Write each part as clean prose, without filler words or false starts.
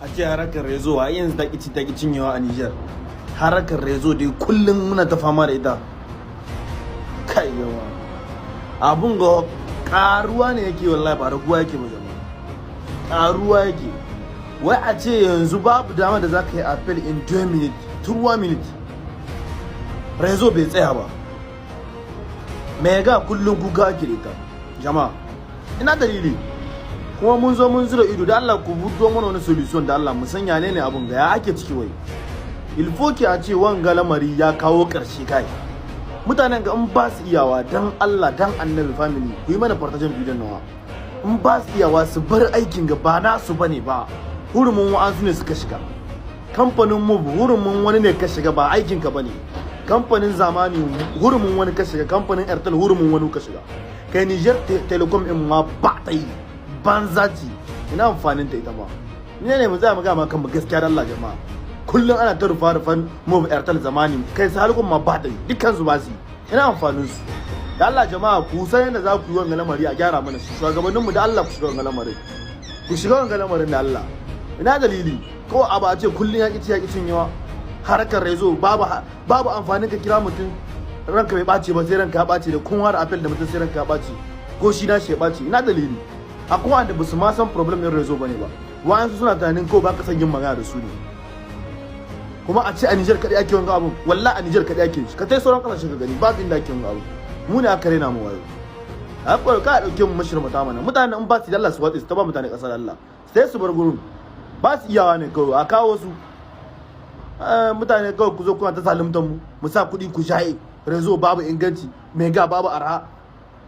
a ce harakar rezo a yanzu ta ki cinyewa a Niger. Harakar rezo dai kullum muna ta fama da ita. Kai yawa. Abun ga karuwa ne yake wallahi ba raguwa yake ba jama'a. Karuwa yake. Wai a ce yanzu babu dama da zaka yi appeal in 2 minutes, 3 minutes. Rezo bai tsaya ba. Mega kullum kuka ake da ita. Jama'a. Ina dalili. Kuma mun zo mun zura ido da Allah ku budo mana wani solution da Allah mu sanya ne abun ga ya ake ciki wai. Ilfoki a ce wanga lamari ya kawo karshe kai. Mutanen ga in ba su iyawa dan Allah dan Annabi family ku yi mana partajen bidiyon nawa. In ba su iyawa su bar aikin ga ba na su bane ba. Hurumin wa'ansu ne suka shiga. Kamfanin mu hurumin wani ne ka shiga ba aikin ka bane. Kamfanin zamani hurumin wani ka shiga, kamfanin Airtel hurumin wani ka shiga. Kai Niger Telecom in ma ba ta yi. Banza ce ina amfanin ta ita ma ne mu za mu ga ma kan gaskiya da Allah jama'a kullun ana ta rufan mu Airtel zamani kai sai halukun ma ba da dukkan su ba su ina amfanin su da Allah jama'a ku san yadda za ku yi wannan lamari a gyara mana shi shugabannin mu da Allah ku shiga wannan lamarin da Allah ina dalili ko a ba ce kullun ya kici cinyewa harkar rezo babu amfanin ka kira mutum ranka bai bace ba sai ranka ya bace da kun har appeal da mutum sai ranka ya bace ko shi na shi ya bace ina dalili akwai wanda ba su ma san problem din rezo bane ba wa'ansu suna tunanin ko ba ka san yin magana da su ne kuma a ce a Niger kadai ake wanga abu wallahi a Niger kadai ake shi ka tai sauran kasashe ka gani ba inda ake wanga abu mu ne aka rena mu wayo akwai ka dauke mu mashirmata mana mutanen in ba su da Allah su watsi su ta ba mutane kasar Allah sai su bar gurin ba su iyawa ne kawai a kawo su mutane kawai ku zo kuna ta salimtan mu sa kuɗi ku shaye rezo babu inganci mega babu arha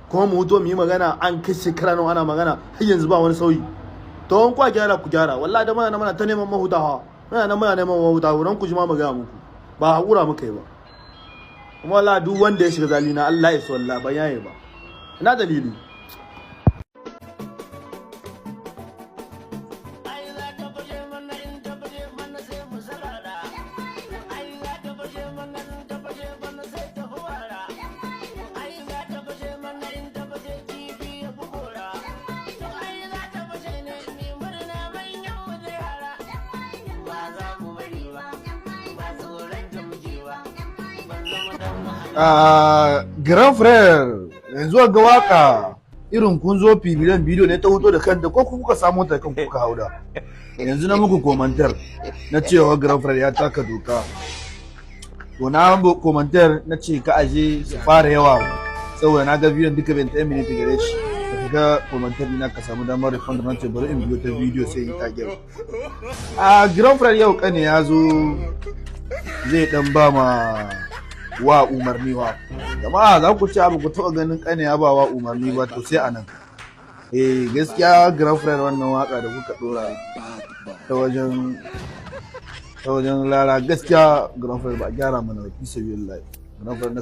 kuma mu huto mu yi magana an kai shekara nan ana magana har yanzu ba wani sauyi to an kwa gyara ku gyara wallahi da mana ta neman mahutawa muna neman mahutawa ran ku ji ma magana muku ba hakura muka yi ba kuma wallahi duk wanda ya shiga zalina Allah ya so wallahi ban yaye ba ina dalili Grand frère yanzu ga waka irin kun zo bidiyon bidiyo ne ta hoto da kanta ko kuka samu ta kan kuka hauda yanzu na muku komantar na cewa Grand frère ya taka doka to na komantar na ce ka aje su fara yawa saboda na ga bidiyon duka bai 10 minutes gare shi ka ga komantar ina ka samu damar refund na ce bari in biyo ta bidiyo sai in ta gyara Grand frère yau kane ya zo zai dan ba ma wa umarni wa jama'a za ku ci abu ku taɓa ganin ƙane ya ba wa umarni ba to sai anan gaskiya Grand frère wannan waka da kuka dora ta wajen lara gaskiya Grand frère ba gyara mana fi sabilillah Grand frère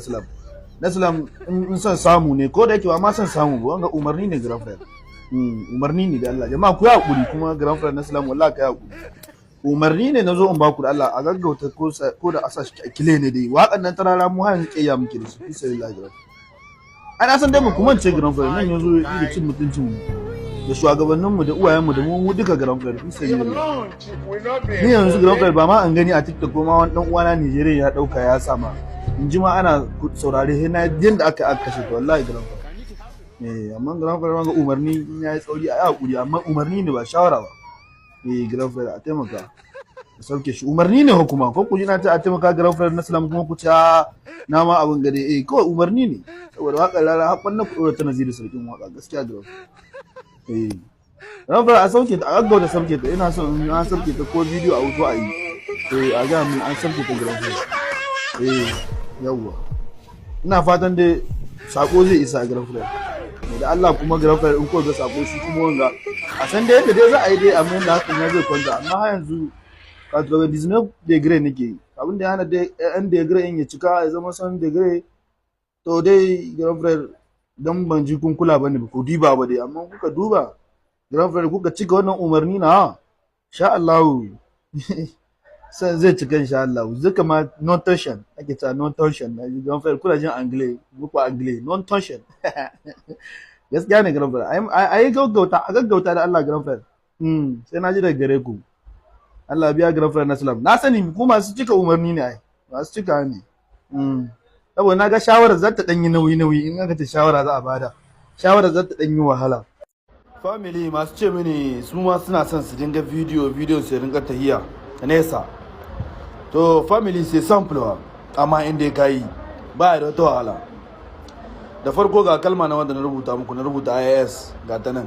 Naslam in son samu ne ko da yake ba ma son samu ba wanga umarni ne Grand frère umarni ne da Allah jama'a ku ya hakuri kuma Grand frère Naslam wallahi ka ya hakuri umarni ne na zo in baku da Allah a gaggauta ko da asa shi kile ne dai waƙan nan tarara mu har yanzu ya muke da su fi sabilillah ana san dai mu kuma ce Grand frère nan yanzu yi da cin mutuncin mu da shugabannin mu da uwayen mu da mu duka Grand frère fi sabilillah ni yanzu Grand frère ba ma an gani a TikTok ko ma wani dan uwana Nigeria ya dauka ya sama in ji ma ana saurare sai na yanda aka kashe to wallahi Grand frère amma Grand frère wanga umarni in yayi tsauri a hakuri amma umarni ne ba shawara ba Grand frère a taimaka da sauke shi umarni ne hukuma ko ku ji na ta a taimaka Grand frère Naslam kuma ku ci na ma abin gade kawai umarni ne saboda waka lara hakan na ku ta naziri sarkin waka gaskiya Grand frère Grand frère a sauke ta a gaggauta sauke ta ina son in an sauke ta ko bidiyo a wuto a yi a ga mun an sauke ta Grand frère yawwa ina fatan dai sako zai isa Grand frère da Allah kuma Grand frère in ko ga sako shi kuma wanga a san da yadda dai za a yi dai amma yadda hakan ya zai kwanta amma har yanzu ka tuba Disney degree nake abin da yana dai yan degree in ya cika ya zama san degree to dai Grand frère dan ban ji kun kula bane ku diba ba dai amma kuka duba Grand frère kuka cika wannan umarni na insha Allah sai zai cika insha Allah zaka ma non tension ake ta non tension Grand frère kula jin anglais muku anglais non tension gaskiya ne Grand frère ai gaggauta da Allah Grand frère sai na ji daga gare ku Allah biya girlfriend na Islam. Na sani ku masu cika umarni ne ai. Masu cika ne. Saboda na ga shawarar za ta ɗan yi nauyi in aka ta shawara za a bada. Shawarar za ta ɗan yi wahala. Family masu ce mini su ma suna son su dinga video su dinga tahiya nesa. To family sai sample wa amma inda ka yi ba da wata wahala. Da farko ga kalma na wanda na rubuta muku, na rubuta IAS ga ta nan.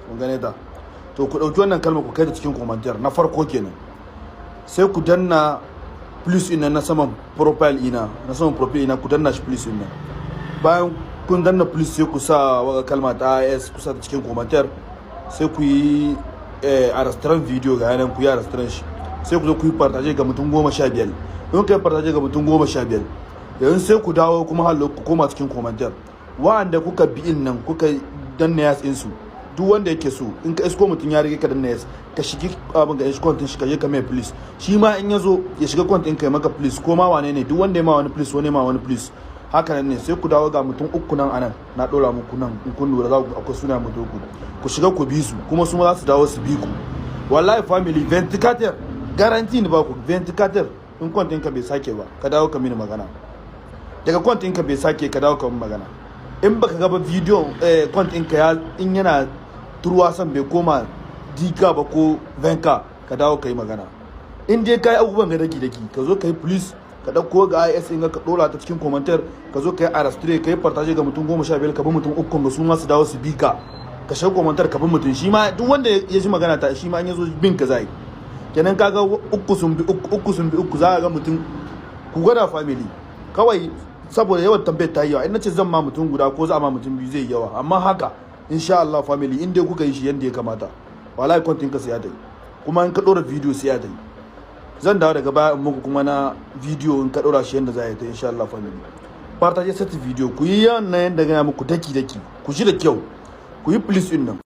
Kun gane ta? To ku ɗauki wannan kalma ku kai ta cikin commentaire na farko kenan. Sai ku danna plus ina na saman profile ina, ku danna shi plus ina. Bayan kun danna plus sai ku sa waga kalma ta IAS ku sa ta cikin commentaire. Sai ku yi a restaurant video ga yanan ku yi a restaurant shi. Sai ku zo ku yi partage ga mutum 15. Don kai partage ga mutum 15. Yanzu sai ku dawo kuma hallo ku koma cikin commentaire. Wa'anda kuka bi in nan kuka danna yas din su. Duk wanda yake so in ka isko mutum ya rige ka danna yas ka shigi abin ga isko din shi ka je ka mai please. Shi ma in yazo ya shiga content kai maka please ko ma wane ne duk wanda ya ma wani please wani ma wani please. Haka nan ne sai ku dawo ga mutum uku nan anan na dora muku nan in kun lura za ku akwai suna mutum uku. Ku shiga ku bi su kuma su ma za su dawo su bi ku. Wallahi family 24 guarantee ni ba ku 24 in content ka bai sake ba ka dawo ka mini magana. Daga content ka bai sake ka dawo ka mini magana. In baka ga ba video content ka ya in yana turwa san bai koma dika ba ko venka ka dawo ka yi magana. In dai kai abubuwan ga daki ka zo ka yi please ka dauko ga IS in ka dora ta cikin commentaire ka zo ka yi arrastre ka yi partage ga mutum 15 ka bi mutum uku ga su ma su dawo su bi ka shiga commentaire ka bi mutum shi ma duk wanda ya ji magana ta shi ma in yazo bin ka zai kenan kaga uku sun bi uku za ka ga mutum ku gwada family kawai saboda yawan tambayar ta yi yawa in nace zan ma mutum guda ko za a ma mutum biyu zai yawa amma haka insha Allah family in dai kuka yi shi yanda ya kamata wallahi content ka sai ya dai kuma in ka dora video sai ya dai zan dawo daga baya in muku kuma na video in ka dora shi yanda za ya ta insha Allah family partage set video ku yi yana yanda ga muku daki ku ji da kyau ku yi please din nan